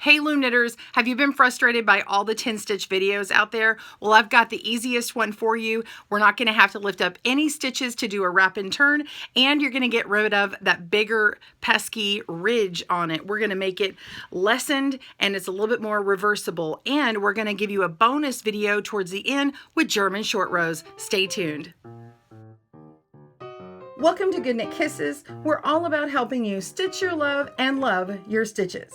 Hey Loom knitters, have you been frustrated by all the 10 stitch videos out there? Well, I've got the easiest one for you. We're not going to have to lift up any stitches to do a wrap and turn, and you're going to get rid of that bigger pesky ridge on it. We're going to make it lessened and it's a little bit more reversible, and we're going to give you a bonus video towards the end with German short rows. Stay tuned. Welcome to GoodKnit Kisses. We're all about helping you stitch your love and love your stitches.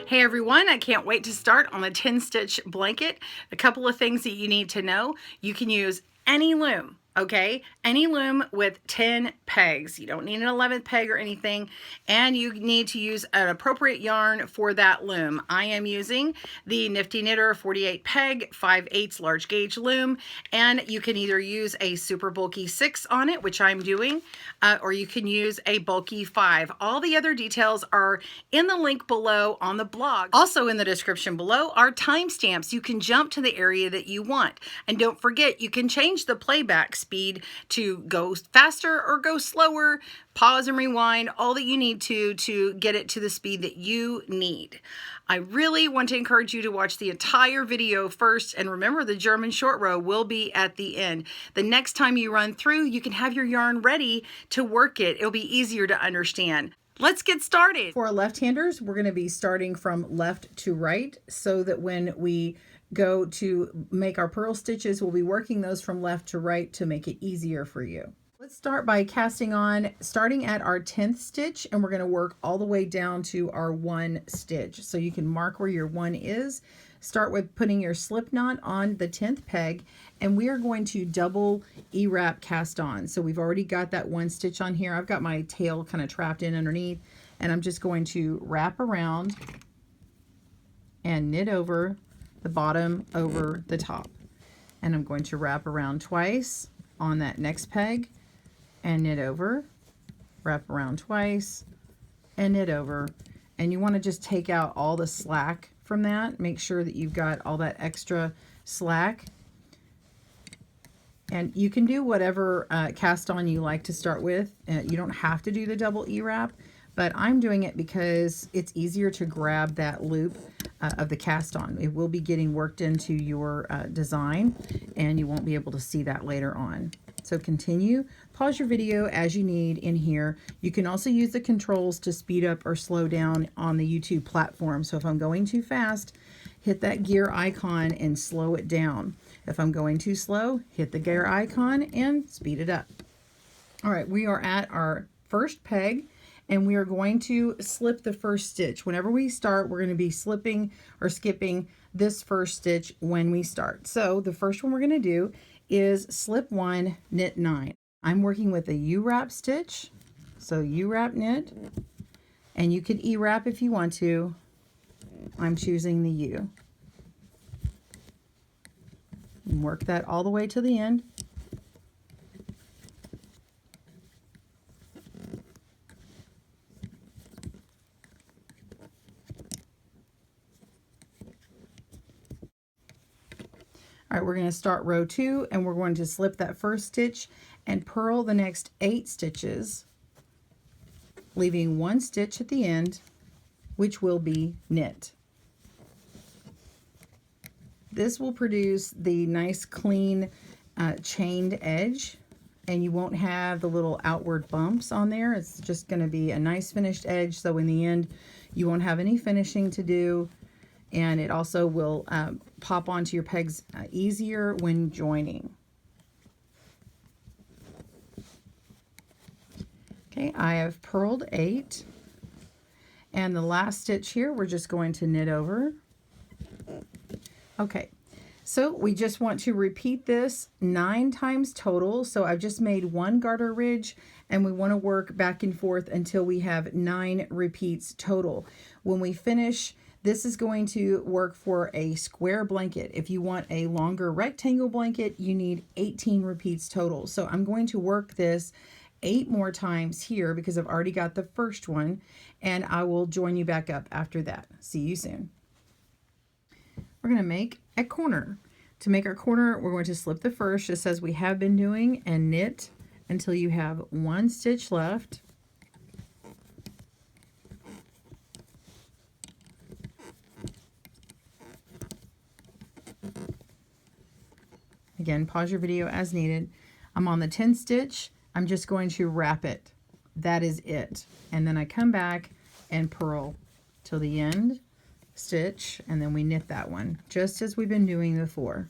Hey everyone, I can't wait to start on the 10 stitch blanket. A couple of things that you need to know. You can use any loom, okay? Any loom with 10 pegs. You don't need an 11th peg or anything, and you need to use an appropriate yarn for that loom. I am using the Nifty Knitter 48 peg 5/8 large gauge loom, and you can either use a super bulky 6 on it, which I'm doing, or you can use a bulky 5. All the other details are in the link below on the blog. Also in the description below are timestamps. You can jump to the area that you want. And don't forget, you can change the playback speed to go faster or go slower, pause and rewind, all that you need to get it to the speed that you need. I really want to encourage you to watch the entire video first, and remember the German short row will be at the end. The next time you run through, you can have your yarn ready to work it. It'll be easier to understand. Let's get started. For our left-handers, we're going to be starting from left to right so that when we go to make our purl stitches, we'll be working those from left to right to make it easier for you. Let's start by casting on, starting at our 10th stitch, and we're going to work all the way down to our 1 stitch. So you can mark where your 1 is. Start with putting your slip knot on the 10th peg, and we are going to double E-wrap cast on. So we've already got that 1 stitch on here. I've got my tail kind of trapped in underneath, and I'm just going to wrap around and knit over the bottom over the top. And I'm going to wrap around twice on that next peg and knit over, wrap around twice and knit over. And you want to just take out all the slack from that. Make sure that you've got all that extra slack. And you can do whatever cast on you like to start with. You don't have to do the double E-wrap, but I'm doing it because it's easier to grab that loop of the cast on. It will be getting worked into your design, and you won't be able to see that later on. So continue, pause your video as you need in here. You can also use the controls to speed up or slow down on the YouTube platform. So if I'm going too fast, hit that gear icon and slow it down. If I'm going too slow, hit the gear icon and speed it up. All right, we are at our first peg, and we are going to slip the first stitch. Whenever we start, we're going to be slipping or skipping this first stitch when we start. So the first one we're going to do is slip 1, knit 9. I'm working with a U-wrap stitch, so U-wrap knit, and you could E-wrap if you want to. I'm choosing the U. And work that all the way to the end. All right, we're going to start row 2, and we're going to slip that first stitch and purl the next 8 stitches, leaving 1 stitch at the end, which will be knit. This will produce the nice clean chained edge, and you won't have the little outward bumps on there. It's just going to be a nice finished edge, so in the end you won't have any finishing to do. And it also will pop onto your pegs easier when joining. Okay, I have purled 8. And the last stitch here, we're just going to knit over. Okay, so we just want to repeat this 9 times total. So I've just made 1 garter ridge, and we want to work back and forth until we have 9 repeats total. When we finish, this is going to work for a square blanket. If you want a longer rectangle blanket, you need 18 repeats total. So I'm going to work this 8 more times here because I've already got the first one, and I will join you back up after that. See you soon. We're going to make a corner. To make our corner, we're going to slip the first, just as we have been doing, and knit until you have 1 stitch left. Again, pause your video as needed. I'm on the 10 stitch. I'm just going to wrap it. That is it. And then I come back and purl till the end stitch, and then we knit that one, just as we've been doing before.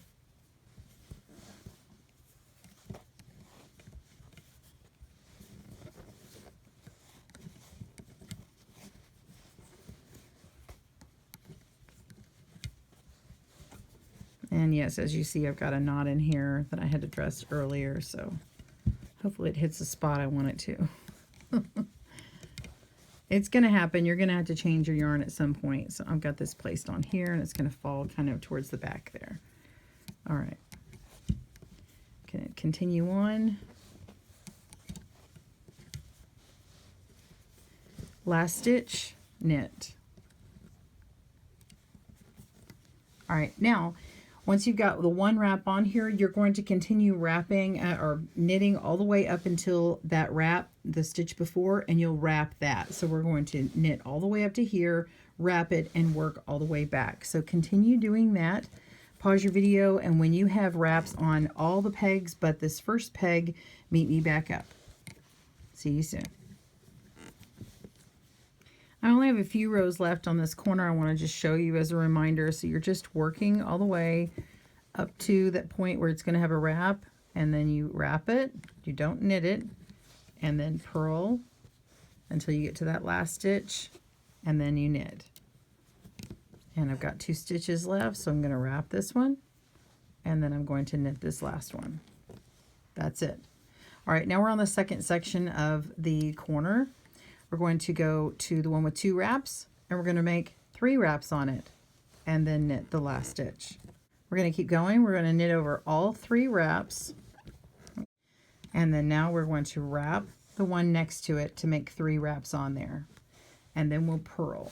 And yes, as you see, I've got a knot in here that I had addressed earlier, so hopefully it hits the spot I want it to. It's going to happen. You're going to have to change your yarn at some point. So I've got this placed on here, and it's going to fall kind of towards the back there. All right. Can it continue on? Last stitch, knit. All right, now once you've got the one wrap on here, you're going to continue wrapping or knitting all the way up until that wrap, the stitch before, and you'll wrap that. So we're going to knit all the way up to here, wrap it, and work all the way back. So continue doing that. Pause your video, and when you have wraps on all the pegs but this first peg, meet me back up. See you soon. I only have a few rows left on this corner. I want to just show you as a reminder. So you're just working all the way up to that point where it's going to have a wrap, and then you wrap it. You don't knit it, and then purl until you get to that last stitch, and then you knit. And I've got 2 stitches left, so I'm going to wrap this one, and then I'm going to knit this last one. That's it. All right, now we're on the second section of the corner. We're going to go to the one with 2 wraps, and we're going to make 3 wraps on it, and then knit the last stitch. We're going to keep going. We're going to knit over all 3 wraps, and then now we're going to wrap the one next to it to make 3 wraps on there, and then we'll purl.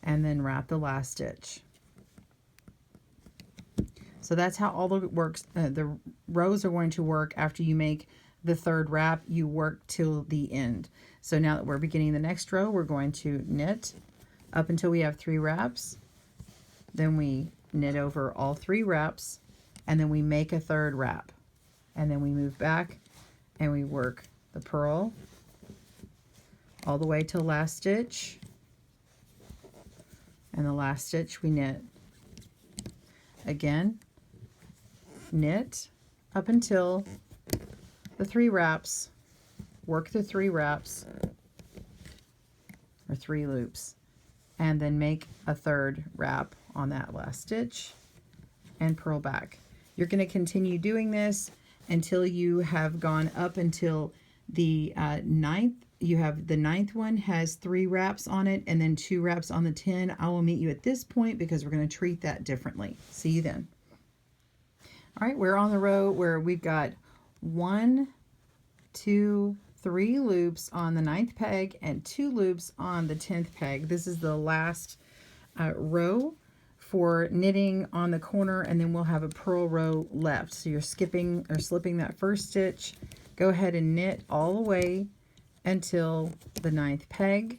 And then wrap the last stitch. So that's how all the rows are going to work. After you make the 3rd wrap, you work till the end. So now that we're beginning the next row, we're going to knit up until we have 3 wraps. Then we knit over all 3 wraps, and then we make a 3rd wrap. And then we move back and we work the purl all the way till last stitch. And the last stitch we knit. Again, knit up until the 3 wraps, work the 3 wraps or 3 loops, and then make a 3rd wrap on that last stitch and purl back. You're going to continue doing this until you have gone up until the 9th. You have the 9th one has 3 wraps on it, and then 2 wraps on the 10. I will meet you at this point because we're going to treat that differently. See you then. All right, we're on the row where we've got 1, 2, 3 loops on the 9th peg and 2 loops on the 10th peg. This is the last row for knitting on the corner, and then we'll have a purl row left. So you're skipping or slipping that first stitch. Go ahead and knit all the way until the 9th peg.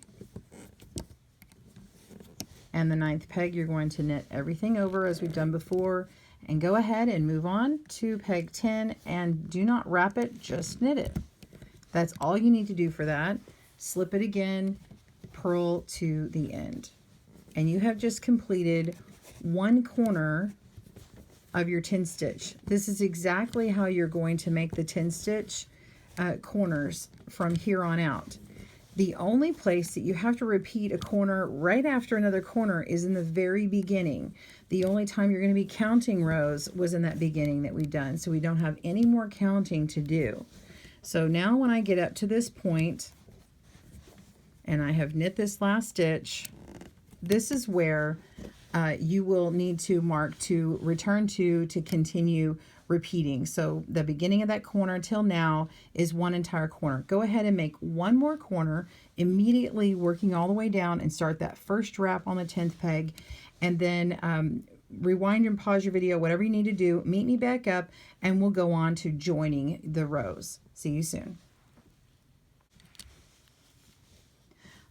And the 9th peg, you're going to knit everything over as we've done before. And go ahead and move on to peg 10, and do not wrap it, just knit it. That's all you need to do for that. Slip it again, purl to the end. And you have just completed 1 corner of your 10 stitch. This is exactly how you're going to make the 10 stitch corners from here on out. The only place that you have to repeat a corner right after another corner is in the very beginning. The only time you're going to be counting rows was in that beginning that we've done, so we don't have any more counting to do. So now when I get up to this point and I have knit this last stitch, this is where you will need to mark to return to continue repeating. So the beginning of that corner till now is 1 entire corner. Go ahead and make 1 more corner, immediately working all the way down, and start that first wrap on the 10th peg, and then rewind and pause your video, whatever you need to do. Meet me back up and we'll go on to joining the rows. See you soon.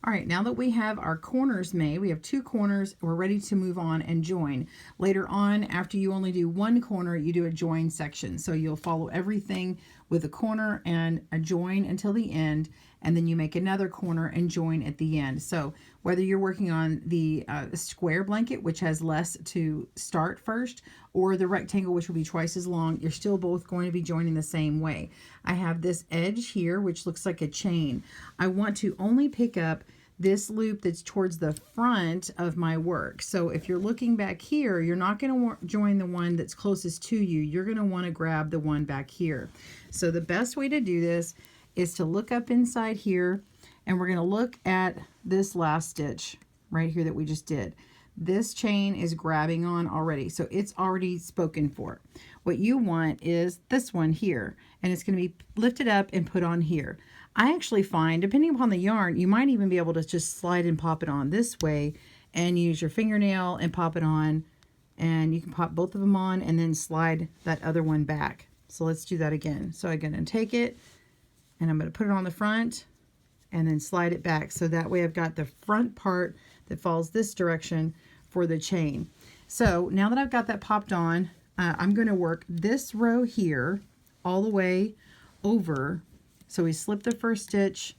All right, now that we have our corners made, we have 2 corners, we're ready to move on and join. Later on, after you only do 1 corner, you do a join section. So you'll follow everything with a corner and a join until the end, and then you make another corner and join at the end. So whether you're working on the square blanket, which has less to start first, or the rectangle, which will be twice as long, you're still both going to be joining the same way. I have this edge here, which looks like a chain. I want to only pick up this loop that's towards the front of my work. So if you're looking back here, you're not going to join the one that's closest to you. You're going to want to grab the one back here. So the best way to do this is to look up inside here, and we're going to look at this last stitch right here that we just did. This chain is grabbing on already, so it's already spoken for. What you want is this one here, and it's going to be lifted up and put on here. I actually find, depending upon the yarn, you might even be able to just slide and pop it on this way and use your fingernail and pop it on, and you can pop both of them on and then slide that other one back. So let's do that again. So I'm going to take it and I'm going to put it on the front and then slide it back. So that way I've got the front part that falls this direction for the chain. So now that I've got that popped on, I'm going to work this row here all the way over. So we slip the first stitch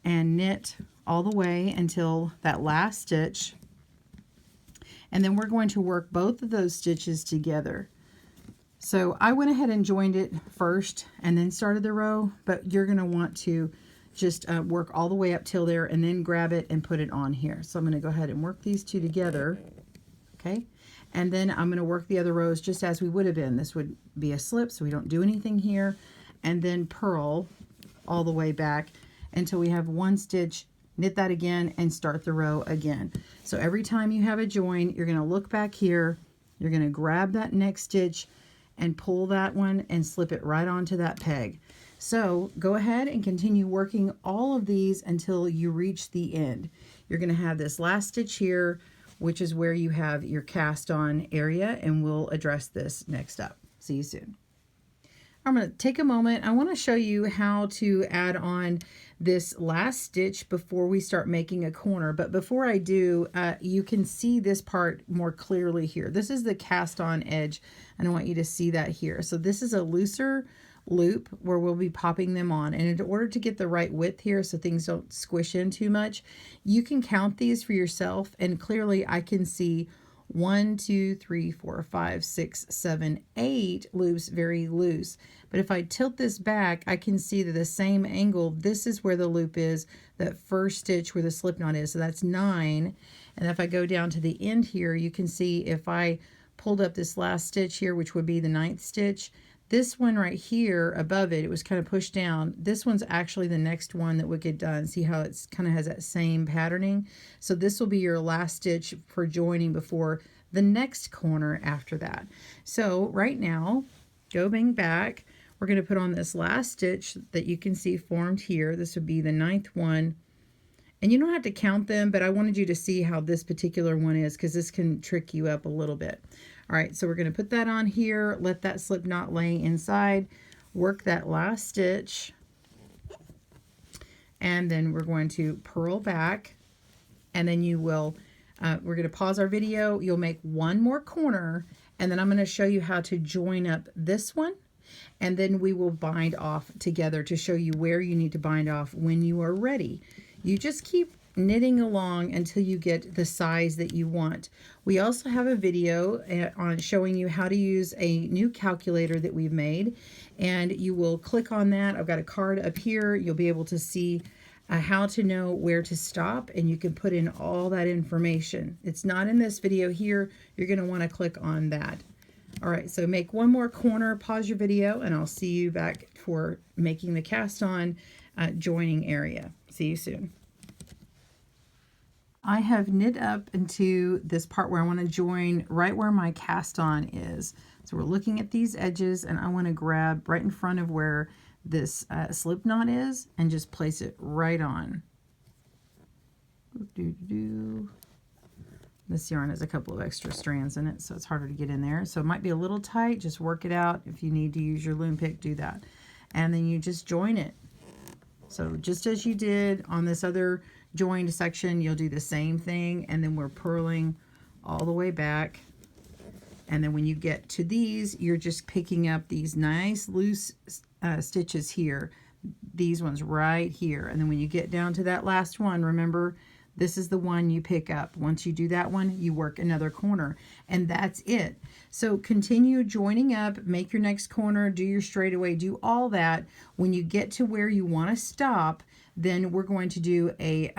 and knit all the way until that last stitch. And then we're going to work both of those stitches together. So I went ahead and joined it first and then started the row, but you're going to want to just work all the way up till there and then grab it and put it on here. So I'm going to go ahead and work these two together. Okay. And then I'm going to work the other rows just as we would have been. This would be a slip, so we don't do anything here. And then purl all the way back until we have one stitch, knit that again, and start the row again. So every time you have a join, you're going to look back here, you're going to grab that next stitch and pull that one and slip it right onto that peg. So go ahead and continue working all of these until you reach the end. You're going to have this last stitch here, which is where you have your cast on area, and we'll address this next up. See you soon. I'm going to take a moment. I want to show you how to add on this last stitch before we start making a corner. But before I do, you can see this part more clearly here. This is the cast on edge, and I want you to see that here. So this is a looser loop where we'll be popping them on. And in order to get the right width here so things don't squish in too much, you can count these for yourself, and clearly I can see 1, 2, 3, 4, 5, 6, 7, 8 loops very loose. But if I tilt this back, I can see that the same angle, this is where the loop is, that first stitch where the slip knot is. So that's 9. And if I go down to the end here, you can see if I pulled up this last stitch here, which would be the 9th stitch, this one right here above it, it was kind of pushed down. This one's actually the next one that would get done. See how it's kind of has that same patterning? So this will be your last stitch for joining before the next corner after that. So right now, going back, we're going to put on this last stitch that you can see formed here. This would be the 9th one. And you don't have to count them, but I wanted you to see how this particular one is because this can trick you up a little bit. All right, so we're going to put that on here, let that slip knot lay inside, work that last stitch, and then we're going to purl back, and then you will, we're going to pause our video, you'll make one more corner, and then I'm going to show you how to join up this one, and then we will bind off together to show you where you need to bind off when you are ready. You just keep knitting along until you get the size that you want. We also have a video on showing you how to use a new calculator that we've made, and you will click on that. I've got a card up here. You'll be able to see how to know where to stop, and you can put in all that information. It's not in this video here. You're going to want to click on that. All right, so make one more corner, pause your video, and I'll see you back for making the cast on joining area. See you soon. I have knit up into this part where I want to join right where my cast on is. So we're looking at these edges, and I want to grab right in front of where this slip knot is and just place it right on. This yarn has a couple of extra strands in it, so it's harder to get in there. So it might be a little tight. Just work it out. If you need to use your loom pick, do that. And then you just join it. So just as you did on this other joined section, you'll do the same thing, and then we're purling all the way back. And then when you get to these, you're just picking up these nice loose stitches here, these ones right here. And then when you get down to that last one, remember, this is the one you pick up. Once you do that one, you work another corner, and that's it. So continue joining up, make your next corner, do your straightaway, do all that. When you get to where you want to stop, then we're going to do a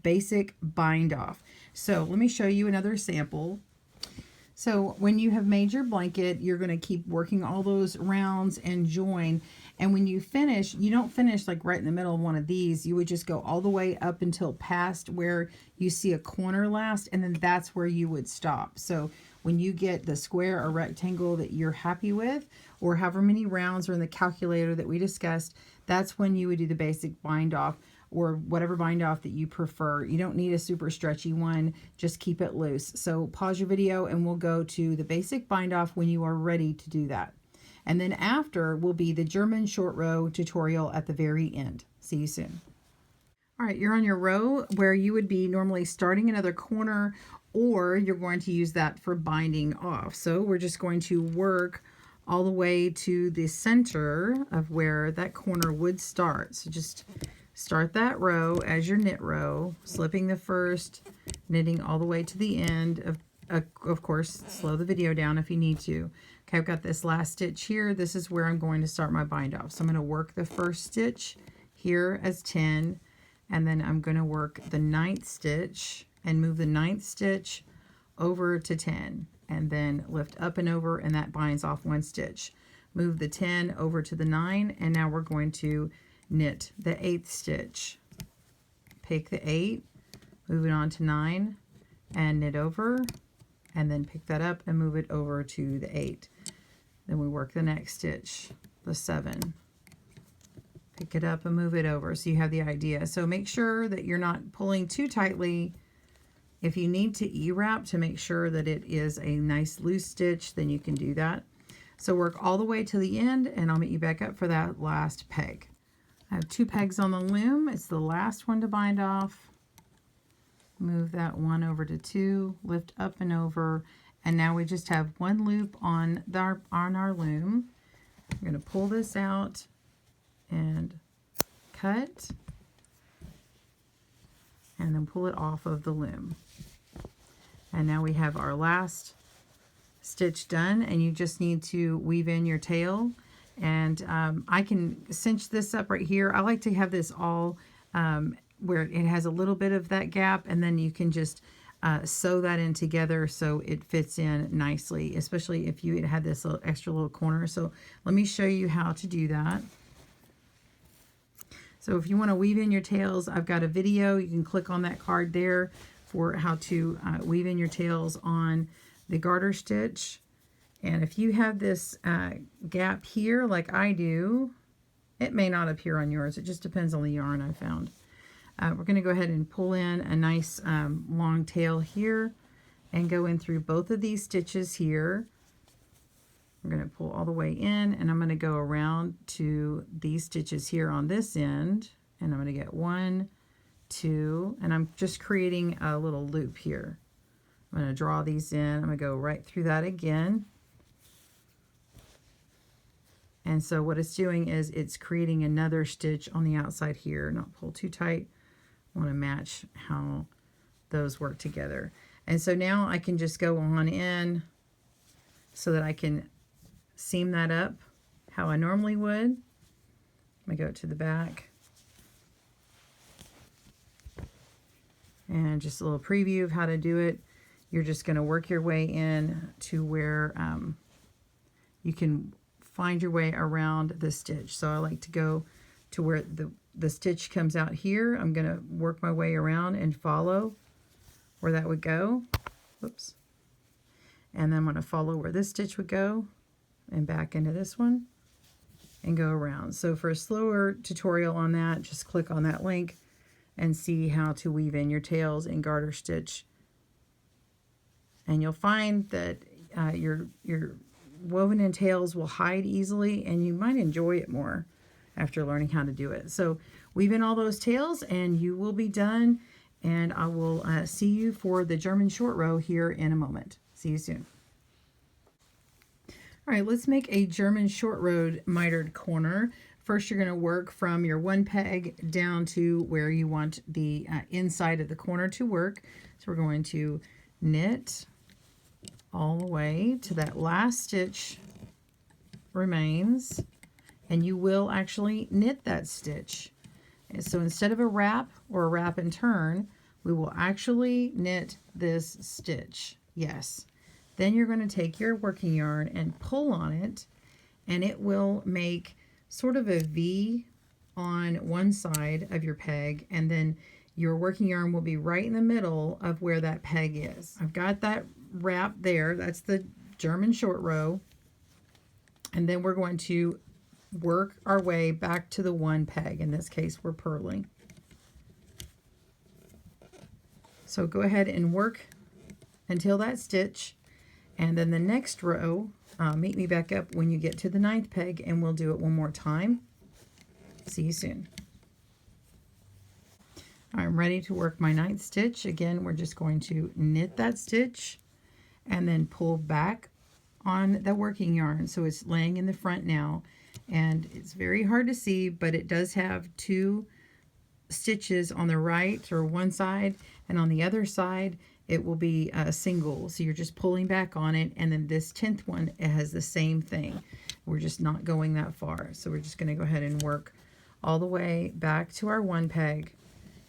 basic bind off. So let me show you another sample. So when you have made your blanket, you're going to keep working all those rounds and join. And when you finish, you don't finish like right in the middle of one of these. You would just go all the way up until past where you see a corner last, and then that's where you would stop. So when you get the square or rectangle that you're happy with, or however many rounds are in the calculator that we discussed, that's when you would do the basic bind off, or whatever bind off that you prefer. You don't need a super stretchy one, just keep it loose. So pause your video and we'll go to the basic bind off when you are ready to do that. And then after will be the German short row tutorial at the very end. See you soon. All right, you're on your row where you would be normally starting another corner, or you're going to use that for binding off. So we're just going to work all the way to the center of where that corner would start. So just start that row as your knit row, slipping the first, knitting all the way to the end. Of course, slow the video down if you need to. Okay, I've got this last stitch here. This is where I'm going to start my bind off. So I'm going to work the first stitch here as 10, and then I'm going to work the 9th stitch and move the 9th stitch over to 10, and then lift up and over, and that binds off 1 stitch. Move the 10 over to the 9, and now we're going to knit the 8th stitch. Pick the 8, move it on to 9, and knit over, and then pick that up and move it over to the 8. Then we work the next stitch, the 7. Pick it up and move it over, so you have the idea. So make sure that you're not pulling too tightly. If you need to E-wrap to make sure that it is a nice loose stitch, then you can do that. So work all the way to the end, and I'll meet you back up for that last peg. I have 2 pegs on the loom. It's the last one to bind off. Move that 1 over to 2, lift up and over, and now we just have 1 loop on our loom. I'm going to pull this out and cut, and then pull it off of the loom. And now we have our last stitch done, and you just need to weave in your tail. And I can cinch this up right here. I like to have this all where it has a little bit of that gap, and then you can just sew that in together so it fits in nicely, especially if you had this extra little corner. So let me show you how to do that. So if you want to weave in your tails, I've got a video. You can click on that card there for how to weave in your tails on the garter stitch. And if you have this gap here like I do, it may not appear on yours. It just depends on the yarn I found. We're going to go ahead and pull in a nice long tail here and go in through both of these stitches here. We're going to pull all the way in, and I'm going to go around to these stitches here on this end, and I'm going to get 1, 2, and I'm just creating a little loop here. I'm going to draw these in. I'm going to go right through that again. And so what it's doing is it's creating another stitch on the outside here. Not pull too tight. I want to match how those work together. And so now I can just go on in so that I can seam that up how I normally would. Let me go to the back. And just a little preview of how to do it. You're just going to work your way in to where you can find your way around the stitch. So I like to go to where the stitch comes out here. I'm going to work my way around and follow where that would go. Whoops. And then I'm going to follow where this stitch would go and back into this one and go around. So for a slower tutorial on that, just click on that link and see how to weave in your tails in garter stitch. And you'll find that your woven in tails will hide easily, and you might enjoy it more after learning how to do it. So weave in all those tails and you will be done. and I will see you for the German short row here in a moment. See you soon. All right, let's make a German short row mitered corner. First, you're going to work from your one peg down to where you want the inside of the corner to work. So we're going to knit all the way to that last stitch remains, and you will actually knit that stitch. And so instead of a wrap or a wrap and turn, we will actually knit this stitch. Yes. Then you're going to take your working yarn and pull on it, and it will make sort of a V on one side of your peg, and then your working yarn will be right in the middle of where that peg is. I've got that wrap there. That's the German short row. And then we're going to work our way back to the one peg. In this case, we're purling. So go ahead and work until that stitch, and then the next row, meet me back up when you get to the 9th peg, and we'll do it one more time. See you soon. I'm ready to work my 9th stitch. Again, we're just going to knit that stitch and then pull back on the working yarn. So it's laying in the front now, and it's very hard to see, but it does have 2 stitches on the right or one side, and on the other side it will be a single. So you're just pulling back on it, and then this 10th one, it has the same thing. We're just not going that far. So we're just going to go ahead and work all the way back to our one peg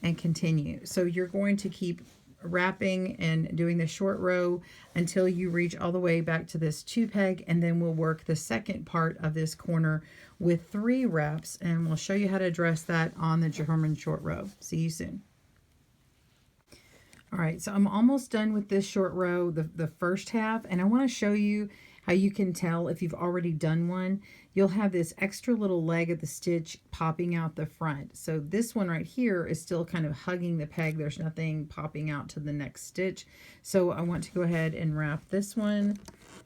and continue. So you're going to keep wrapping and doing the short row until you reach all the way back to this 2 peg, and then we'll work the second part of this corner with 3 wraps, and we'll show you how to dress that on the German short row. See you soon. All right, so I'm almost done with this short row, the first half, and I want to show you how you can tell if you've already done one. You'll have this extra little leg of the stitch popping out the front. So this one right here is still kind of hugging the peg. There's nothing popping out to the next stitch. So I want to go ahead and wrap this one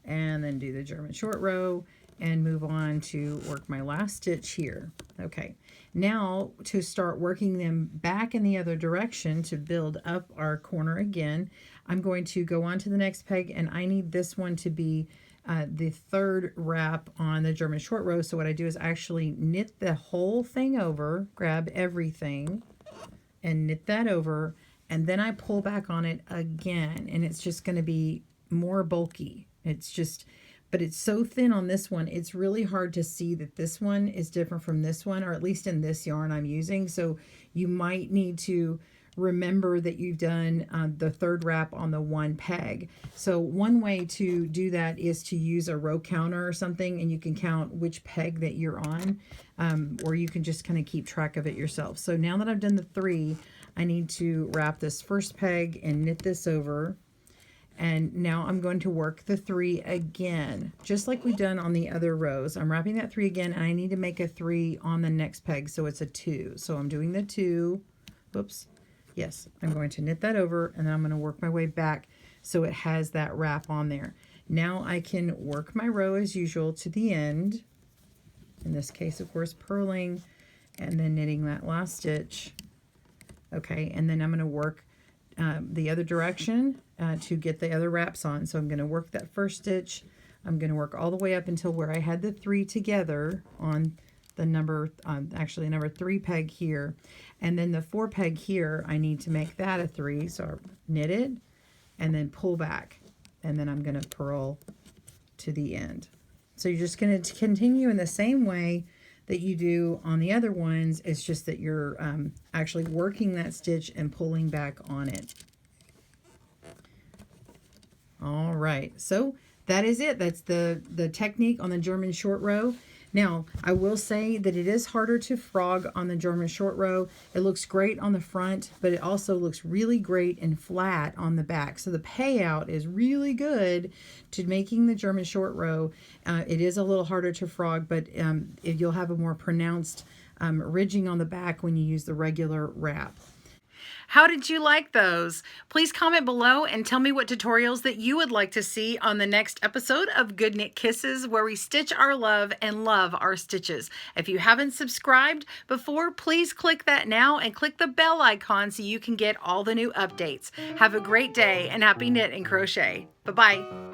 and then do the German short row and move on to work my last stitch here. Okay, now to start working them back in the other direction to build up our corner again, I'm going to go on to the next peg, and I need this one to be the 3rd wrap on the German short row. So what I do is actually knit the whole thing over, grab everything and knit that over, and then I pull back on it again, and it's just going to be more bulky. It's just, but it's so thin on this one, it's really hard to see that this one is different from this one, or at least in this yarn I'm using. So you might need to remember that you've done the 3rd wrap on the one peg. So one way to do that is to use a row counter or something, and you can count which peg that you're on, or you can just kind of keep track of it yourself. So now that I've done the 3, I need to wrap this first peg and knit this over. And now I'm going to work the 3 again, just like we've done on the other rows. I'm wrapping that 3 again, and I need to make a 3 on the next peg, so it's a 2. So I'm doing the 2. Whoops. Yes, I'm going to knit that over, and then I'm going to work my way back so it has that wrap on there. Now I can work my row as usual to the end. In this case, of course, purling and then knitting that last stitch. Okay, and then I'm going to work the other direction to get the other wraps on. So I'm going to work that first stitch. I'm going to work all the way up until where I had the 3 together on the number, actually number 3 peg here. And then the 4 peg here, I need to make that a 3. So I knit it and then pull back. And then I'm going to purl to the end. So you're just going to continue in the same way that you do on the other ones. It's just that you're actually working that stitch and pulling back on it. All right, so that is it. That's the technique on the German short row. Now, I will say that it is harder to frog on the German short row. It looks great on the front, but it also looks really great and flat on the back. So the payout is really good to making the German short row. It is a little harder to frog, but you'll have a more pronounced ridging on the back when you use the regular wrap. How did you like those? Please comment below and tell me what tutorials that you would like to see on the next episode of Good Knit Kisses, where we stitch our love and love our stitches. If you haven't subscribed before, please click that now and click the bell icon so you can get all the new updates. Have a great day and happy knit and crochet. Bye-bye.